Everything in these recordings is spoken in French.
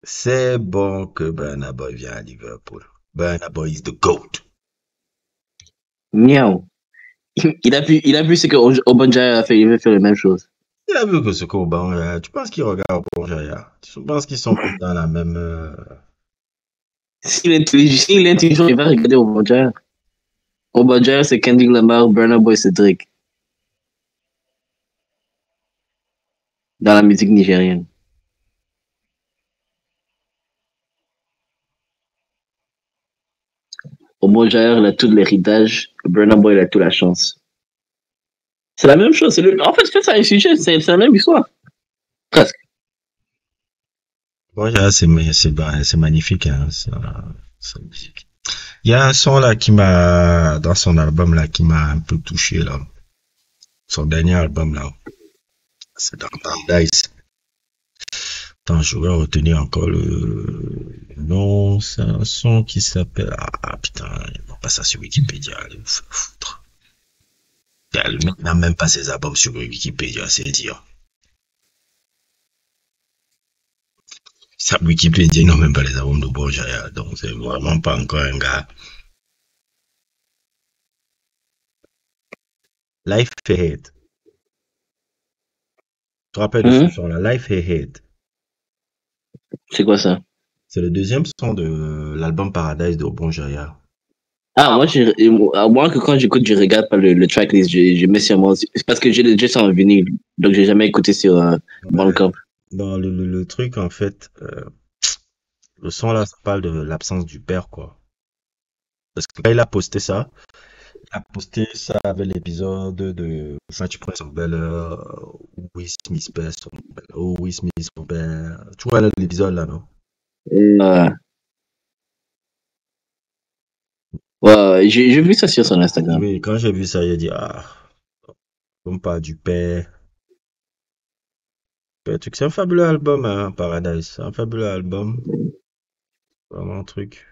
C'est bon que Burna Boy vient à Liverpool. Burna Boy is the GOAT. Miaou. Il a vu ce que Obonja a fait, il veut faire la même chose. Il a vu que ce qu'Obama, tu penses qu'il regarde Obama? Tu penses qu'ils sont dans la même... S'il est intelligent, il va regarder Obonja. Obonja, c'est Kendrick Lamar, Burna Boy, c'est Drake. Dans la musique nigérienne. Obonja, il a tout l'héritage. Burna Boy, il a toute la chance. C'est la même chose. En fait, c'est un sujet, c'est la même histoire. Presque. Bon, c'est magnifique, hein, c'est musique. Il y a un son là dans son album là, qui m'a un peu touché là. Son dernier album là. C'est dans Paradise. Attends, je vais retenir encore le nom. C'est un son qui s'appelle... Ah putain, il n'y a pas ça sur Wikipédia. Allez vous faire foutre. Le mec n'a même pas ses albums sur Wikipédia, c'est dire. Sur Wikipédia, ils n'ont même pas les albums de Borjaya, donc c'est vraiment pas encore un gars. Life Ahead. Tu te rappelles de ce son-là? Life Ahead. C'est quoi ça? C'est le deuxième son de l'album Paradise de Obonjaya. Ah, moi, que quand j'écoute, je regarde pas le tracklist, je mets sur moi. C'est parce que j'ai déjà ça en vinyle, donc j'ai jamais écouté sur Bandcamp. Dans le truc, en fait, le son là, ça parle de l'absence du père, quoi. Parce que quand il a posté ça avec l'épisode de Enfin, tu prends son bel où Will Smith perd son bel, où Will Smith son père. Tu vois l'épisode là, non? Ouais, j'ai vu ça sur son Instagram. Oui, quand j'ai vu ça, j'ai dit, ah, on parle du père. C'est un fabuleux album, hein, Paradise. C'est un fabuleux album. Vraiment un truc.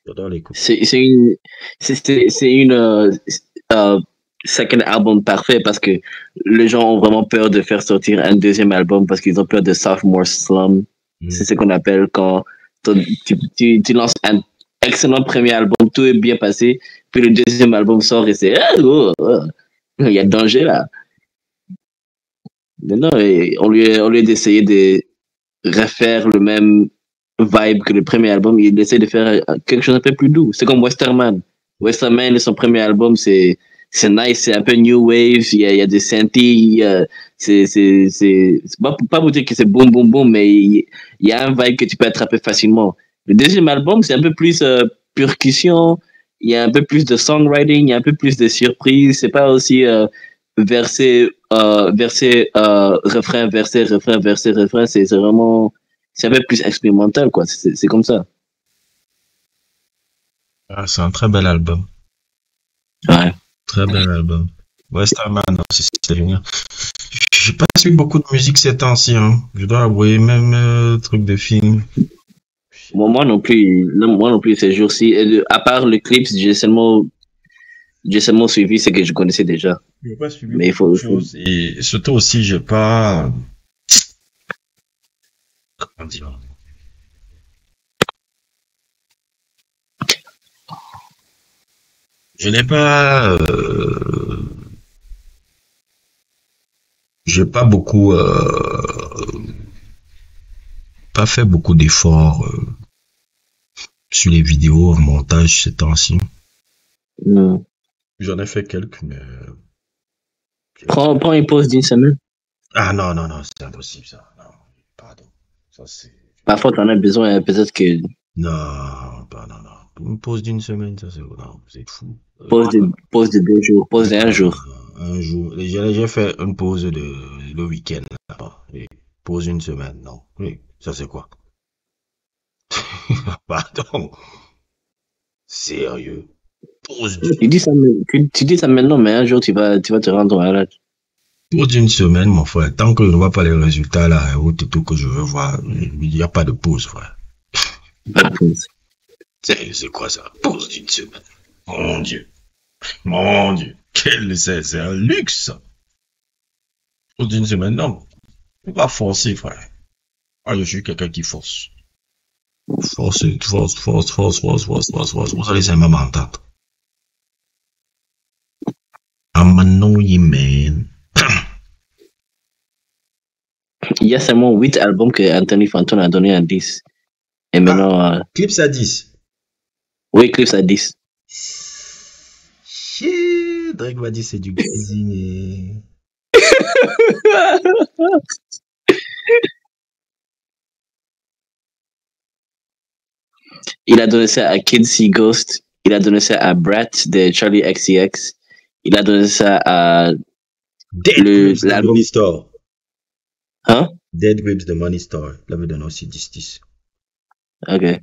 J'adore l'écoute. C'est une second album parfait parce que les gens ont vraiment peur de faire sortir un deuxième album parce qu'ils ont peur de sophomore slum. C'est ce qu'on appelle quand tu lances un excellent premier album, tout est bien passé, puis le deuxième album sort et c'est il y a danger là. Non, au lieu d'essayer de refaire le même vibe que le premier album, il essaie de faire quelque chose un peu plus doux. C'est comme Westerman. Westerman, son premier album, c'est nice, c'est un peu new wave, il y a des synthés, c'est pas vous dire que c'est boum boum boum, mais il y a un vibe que tu peux attraper facilement. Le deuxième album, c'est un peu plus percussion, il y a un peu plus de songwriting, il y a un peu plus de surprise, c'est pas aussi verset, refrain, verset, refrain, verset, refrain, c'est vraiment, c'est un peu plus expérimental, quoi. C'est comme ça. Ah, c'est un très bel album. Ouais. Très bel album. Westerman, c'est génial. J'ai pas suivi beaucoup de musique ces temps-ci, hein. Je dois avouer, même truc de film. Moi non plus, ces jours-ci. À part le clip, j'ai seulement suivi ce que je connaissais déjà. Je n'ai pas suivi mais beaucoup de choses. Et surtout aussi, j'ai pas... Comment dire? Je n'ai pas... J'ai pas beaucoup... pas fait beaucoup d'efforts sur les vidéos en montage ces temps-ci. Non. J'en ai fait quelques, mais... Prends une pause d'une semaine. Ah non, c'est impossible ça. Non, pardon. Ça c'est... Parfois, t'en as besoin, peut-être que... Non, une pause d'une semaine, ça c'est... Non, vous êtes fou. Pause de 2 jours, pause d'un jour. Un jour. J'ai fait une pause le week-end. Et pause une semaine, non. Oui, ça c'est quoi? Pardon. Sérieux. Pause Tu dis ça maintenant, mais un jour, tu vas te rendre malade. Pause d'une semaine, mon frère. Tant que je ne vois pas les résultats là, ou tout que je veux voir, il n'y a pas de pause, frère. Pas de pause. C'est quoi ça? Pause d'une semaine. Mon Dieu. Mon Dieu. C'est un luxe, ça. Pause d'une semaine, non. Faut pas forcer, frère. Ah, je suis quelqu'un qui force. Force. Allez, c'est même entente. I'm annoying, man. Il y a seulement 8 albums que Anthony Fantone a donné à 10. Et maintenant, Clips à 10. oui, Clips à 10. Shit, Drake va dire c'est du cuisinier. Il a donné ça à Kid See Ghost. Il a donné ça à Brat de Charlie XCX. Il a donné ça à Dead Grips de l'album. Money Store. Hein? Dead Grips de Money Store. Il avait donné aussi 10-10. Ok. Il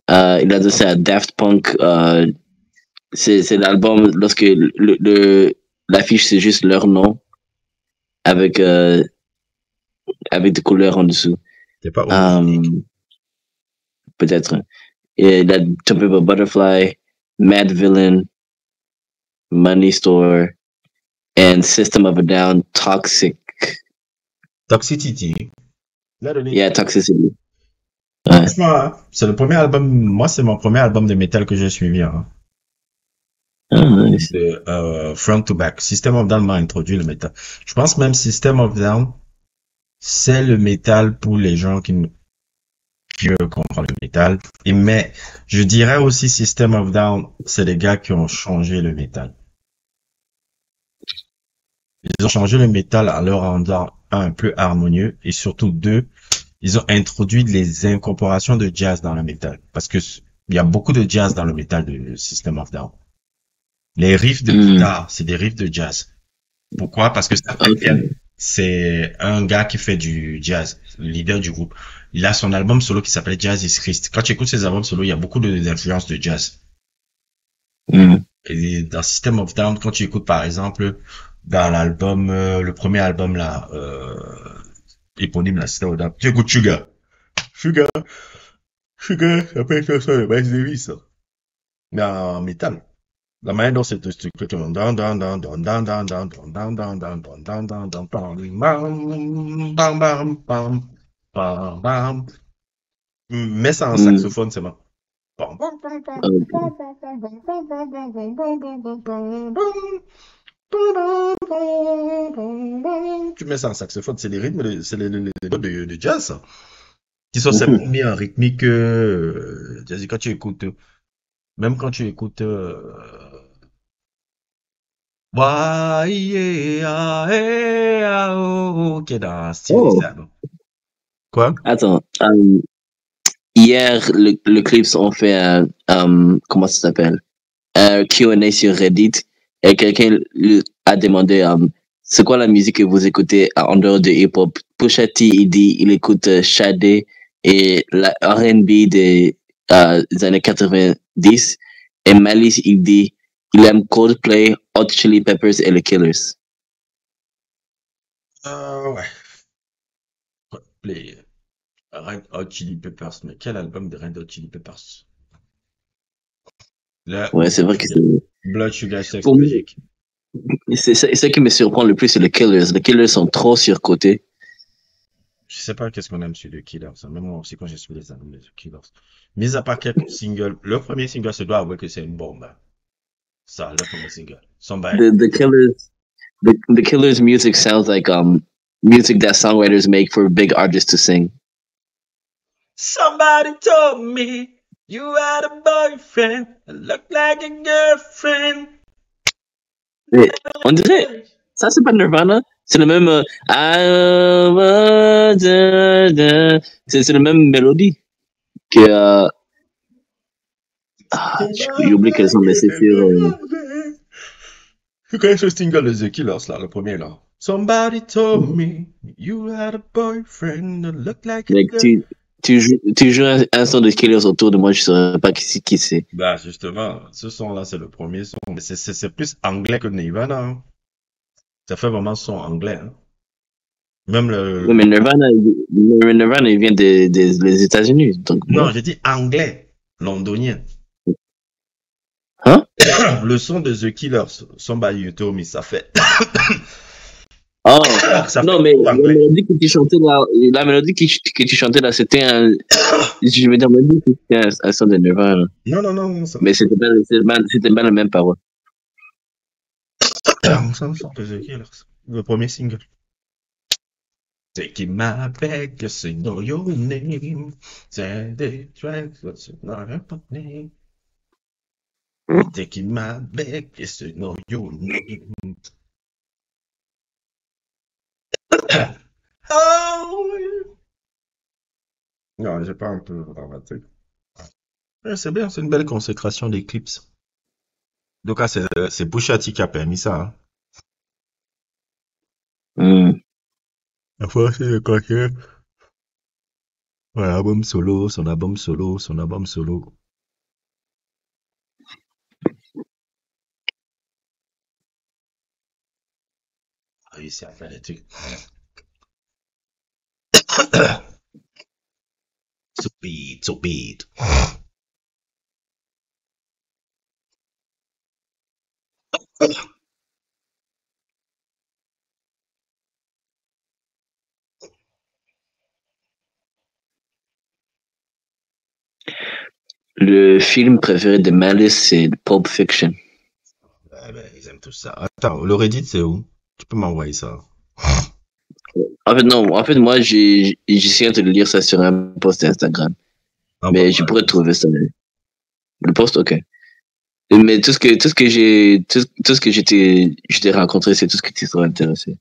a donné ça à Daft Punk. C'est l'album lorsque l'affiche c'est juste leur nom avec des couleurs en dessous. C'est pas Peut-être. Et il a To Pimp a Butterfly, Mad Villain, Money Store, and System of a Down, Toxic. Toxicity. Yeah, Toxicity. Franchement, c'est le premier album. Moi, c'est mon premier album de métal que j'ai suivi. Hein. Nice. De front to back. System of Down m'a introduit le métal. Je pense même System of Down, c'est le métal pour les gens qui veulent comprendre le métal. Mais je dirais aussi System of Down, c'est les gars qui ont changé le métal. Ils ont changé le métal en le rendant un peu harmonieux et surtout deux, ils ont introduit les incorporations de jazz dans le métal. Parce que il y a beaucoup de jazz dans le métal de System of Down. Les riffs de guitare, c'est des riffs de jazz. Pourquoi? Parce que c'est un gars qui fait du jazz, le leader du groupe. Il a son album solo qui s'appelle Jazz is Christ. Quand tu écoutes ses albums solo, il y a beaucoup d'influences de jazz. Et dans System of Down, quand tu écoutes par exemple dans l'album, le premier album là, éponyme là, System of Down, tu écoutes Sugar, ça peut être ça, le Miles Davis, ça. Mais en métal. La manière dont c'est structuré, mais ça en saxophone, c'est bon. Tu mets ça en saxophone, c'est les rythmes, c'est les notes de jazz, ça. Qui sont simplement mis en rythmique, quand tu écoutes, même quand tu écoutes, qui est dans style ça. Quoi? Attends, hier, le Clips ont fait un, comment ça s'appelle? Un Q&A sur Reddit et quelqu'un a demandé, c'est quoi la musique que vous écoutez en dehors de hip-hop? Pusha T, il dit, il écoute Sade et la R&B des années 90 et Malice, il dit, il aime Coldplay, Hot Chili Peppers et les Killers. Ouais. Coldplay. Red Hot Chili Peppers, mais quel album de Red Hot Chili Peppers? Ouais, c'est vrai que c'est... Blood Sugar Sex Magic. C'est ça qui me surprend le plus, c'est les Killers. Les Killers sont trop surcotés. Je sais pas qu'est-ce qu'on aime sur les Killers. Même moi aussi, quand j'ai suivi les albums des Killers. Mis à part quelques singles, le premier single, se doit avouer que c'est une bombe. Ça, le premier single. The Killers music sounds like music that songwriters make for big artists to sing. Somebody told me you had a boyfriend that looked like a girlfriend. Mais on dirait, ça c'est pas Nirvana, c'est le même c'est le même mélodie que j'ai oublié qu'elles ont laissé sur Tu connais ce single de The Killers là, le premier là? Somebody told me you had a boyfriend that looked like a girlfriend. Tu joues un son de Killers autour de moi, je saurais pas qui c'est. Bah, justement, ce son-là, c'est le premier son. Mais c'est plus anglais que Nirvana. Hein. Ça fait vraiment son anglais. Hein. Même le... Oui, mais Nirvana, il vient des États-Unis. Donc, non, j'ai dit anglais, londonien. Hein? Le son de The Killers, Somebody You Told Me, ça fait... Oh, Ça non, fait mais trop la anglais. mélodie que tu chantais là, que tu chantais là, c'était un. Je me demandais si c'était un son de Nirvana. Non, non, non, ça. Mais c'était pas la même parole. Ça me semble que c'est qui, là? Le premier single. Taking my back, yes, I know your name. Say the track, what's not a name. Taking my back, yes, I know your name. Oh, non, j'ai pas un peu dramatique. Ouais, c'est bien, c'est une belle consécration d'Eclipse. Donc, ah, c'est Pusha T qui a permis ça. Hein. Hmm. La fois, c'est le coquin. Ouais, album solo, son album solo, son album solo. Ah, réussi à faire des trucs. So beat, so beat. Le film préféré de Malice, c'est Pulp Fiction. Ah ben, ils aiment tout ça. Attends, le Reddit, c'est où? Tu peux m'envoyer ça. En fait, non. En fait, moi, j'essaie de lire ça sur un post Instagram. Mais je Envoie-moi le pourrais post. trouver ça. Le post, ok. Mais tout ce que j'étais rencontré, c'est tout ce que tu serais intéressé.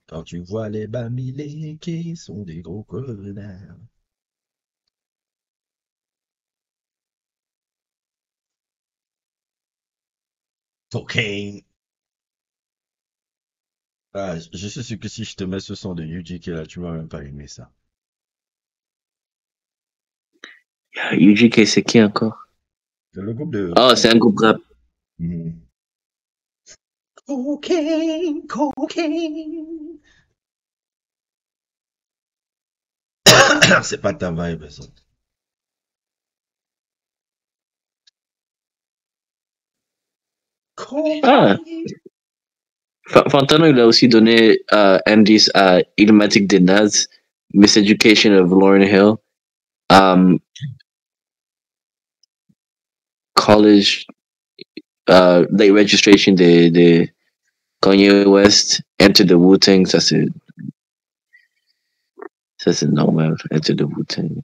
Quand tu vois les bamilés qui sont des gros connards. Cocaine. Ah, je suis sûr que si je te mets ce son de UGK là, tu vas même pas aimer ça. UGK, c'est qui encore? C'est le groupe de... Oh, c'est un groupe rap. Hmm. Cocaine, cocaine. C'est pas ta vibe, ça. Ah, Cocaine. Fantano, il a aussi donné indice à Illmatic de Nas, Miseducation of Lauryn Hill, um, College, Late Registration de Kanye West, Enter the Wu-Tang, ça c'est normal, Enter the Wu-Tang.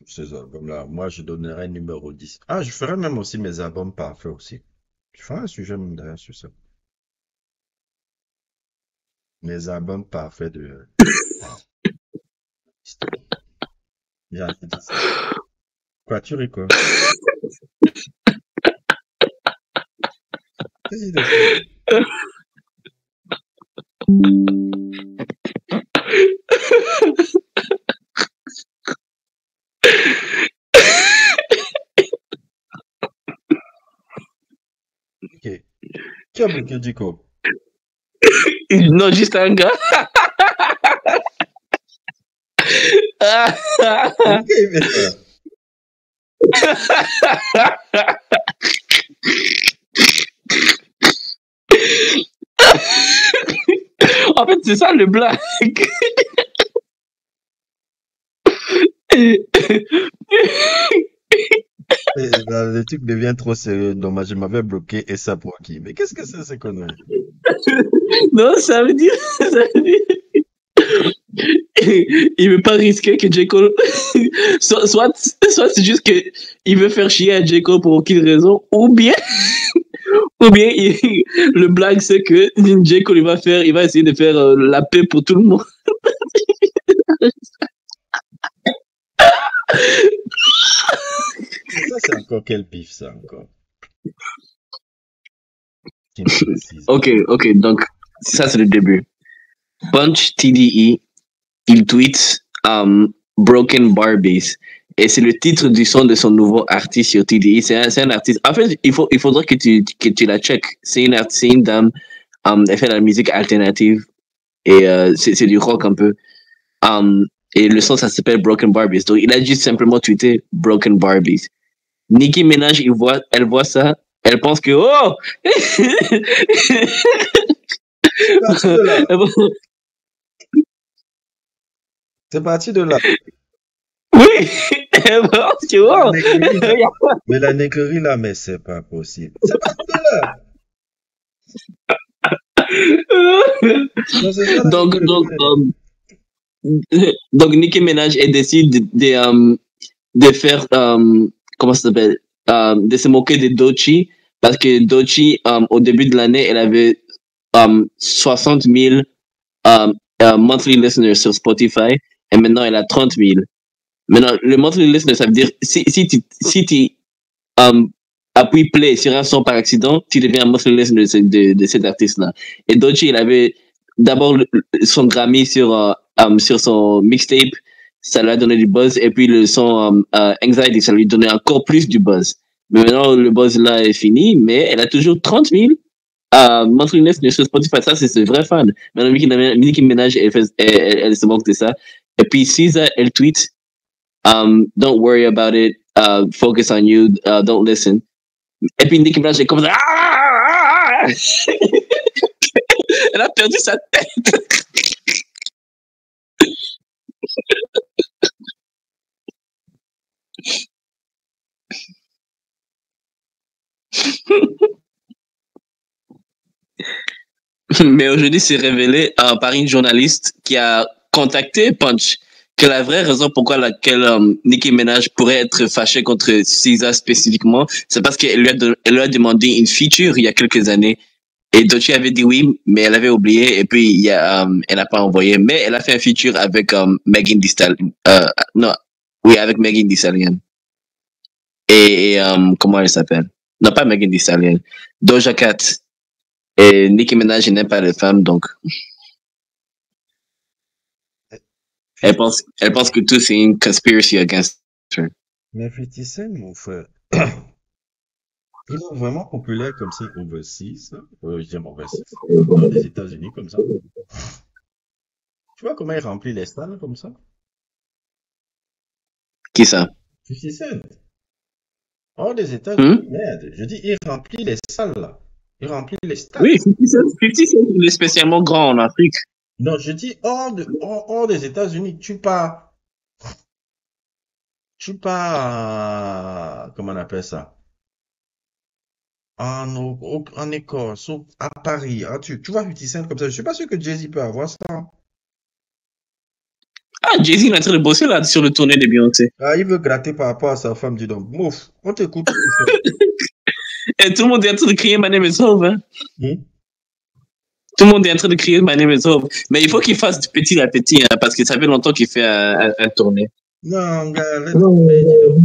Ces albums-là, moi je donnerais numéro 10. Ah, je ferais même aussi mes albums parfaits aussi. Je ferai un sujet même d'ailleurs sur ça. Mes albums parfaits de... J'ai hâte de dire ça. Quoi, tu rigoles? Qu'est-ce que c'est? Ok. Qui a bloqué Jacob? Non, juste un gars. Pourquoi il fait ça? En fait, c'est ça le blague. Le truc devient trop sérieux. Dommage, je m'avais bloqué et ça pour qui? Mais qu'est-ce que c'est ces conneries? Non, ça veut dire, il veut pas risquer que J. Cole, soit c'est juste que il veut faire chier à J. Cole pour aucune raison, ou bien le blague c'est que J. Cole il va essayer de faire la paix pour tout le monde. Ça, c'est encore quel bif, ça, encore? Qui me précise. Ok, donc ça c'est le début. Punch TDE, il tweet Broken Barbies. Et c'est le titre du son de son nouveau artiste sur TDE. C'est un artiste. En fait, il faudrait que tu la check. C'est une dame. Elle fait de la musique alternative. Et c'est du rock un peu. Et le son, ça s'appelle Broken Barbies. Donc, il a juste simplement tweeté Broken Barbies. Nicki Minaj, elle voit ça, elle pense que, oh! Parti de là. C'est parti de là. Oui! Elle pense que, oh! Mais la négrerie là, mais c'est pas possible. C'est parti de là. Non, c'est ça, la donc, négrerie. donc, Nicki Minaj, elle décide de faire, comment ça s'appelle, de se moquer de Doechii, parce que Doechii, au début de l'année, elle avait 60 000 monthly listeners sur Spotify, et maintenant elle a 30 000. Maintenant, le monthly listener, ça veut dire, si tu appuies play sur un son par accident, tu deviens un monthly listener de cet artiste-là. Et Doechii, il avait d'abord son Grammy sur son mixtape, ça lui a donné du buzz, et puis le son Anxiety, ça lui donnait encore plus du buzz. Mais maintenant, le buzz là est fini, mais elle a toujours 30 000 monthly listeners sur Spotify. Ça, c'est vrai fan. Maintenant, Nicki Minaj, elle se moque de ça. Et puis, Cisa, elle tweet, don't worry about it, focus on you, don't listen. Et puis, Nicki Minaj, elle commence à... Elle a perdu sa tête. Mais aujourd'hui, c'est révélé par une journaliste qui a contacté Punch que la vraie raison pourquoi laquelle Nicki Minaj pourrait être fâchée contre SZA spécifiquement, c'est parce qu'elle lui a demandé une feature il y a quelques années. Et Doechii avait dit oui, mais elle avait oublié. Et puis, elle n'a pas envoyé. Mais elle a fait un feature avec Megan Thee Stallion. Non, oui, avec Megan Thee Stallion. Et comment elle s'appelle? Non, pas Megan Thee Stallion. Doja Cat. Et Nicki Minaj n'aime pas les femmes, donc elle pense que tout c'est une conspiracy against her. Mais 50 Cent, mon frère, il est vraiment populaire comme ça overseas, hein. Je dis overseas, dans les États-Unis comme ça. Tu vois comment il remplit les stades comme ça? Qui ça? 50 Cent. Hors des États-Unis, merde. Je dis, il remplit les salles là. Il remplit les stades. Oui, 50 Cent, il est spécialement grand en Afrique. Non, je dis hors des États-Unis, comment on appelle ça? En Écosse, à Paris, hein, tu vois 50 Cent comme ça. Je suis pas sûr que Jay-Z peut avoir ça. Ah, Jay-Z est en train de bosser là sur le tournée de Beyoncé. Ah, il veut gratter par rapport à sa femme, dis donc. Mouf, on t'écoute. Et tout le monde est en train de crier My name is Hov, hein? Hmm? Tout le monde est en train de crier My name is Hov. Mais il faut qu'il fasse du petit à petit, hein, parce que ça fait longtemps qu'il fait un tournée. Non, gars, laisse tomber, dis donc.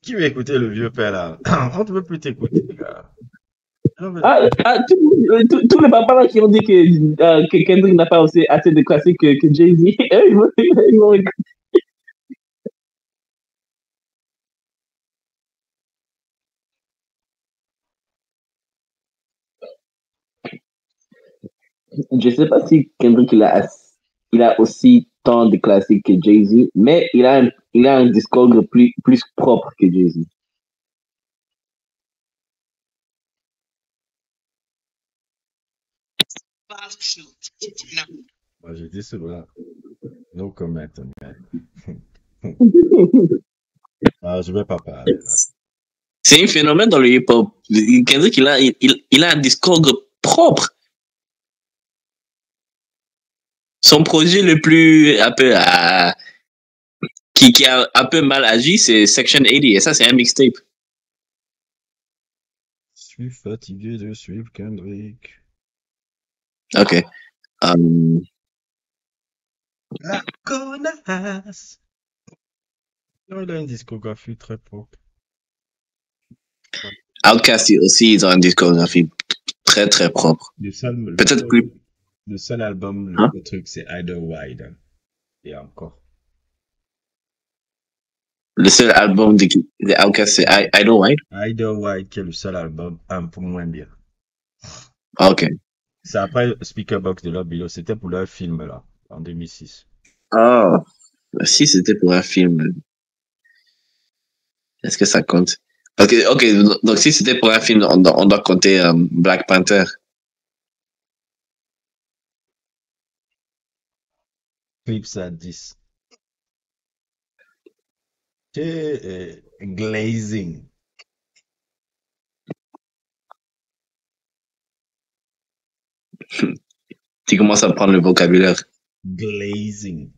Qui veut écouter le vieux père là? On ne veut plus t'écouter, gars. Tous les papas là qui ont dit que Kendrick n'a pas aussi assez de classiques que Jay-Z, ils vont Je sais pas si Kendrick il a aussi tant de classiques que Jay-Z, mais il a un discours plus propre que Jay-Z. Moi, je dis cela. No comment, man. Ah, je vais pas parler là. C'est un phénomène dans le hip-hop. Kendrick, il a un discours propre. Son projet le plus un peu qui a un peu mal agi, c'est Section 80, et ça c'est un mixtape. Je suis fatigué de suivre Kendrick. Ok. La connasse. Non, il a une discographie très propre. Outkast aussi, ils ont une discographie très très propre. Peut-être plus. Le seul album, Hein? le truc, c'est Either Wide. Hein. Et encore. Le seul album de Outkast, c'est Idle White. Either Wide, qui est le seul album un peu moins bien. Ok. C'est après Speaker Box de Love Below. C'était pour leur film, là, en 2006. Ah, si c'était pour un film, est-ce que ça compte? Parce que, ok, donc si c'était pour un film, on doit compter Black Panther. Clips à 10. Glazing. Tu commences à prendre le vocabulaire. Glazing.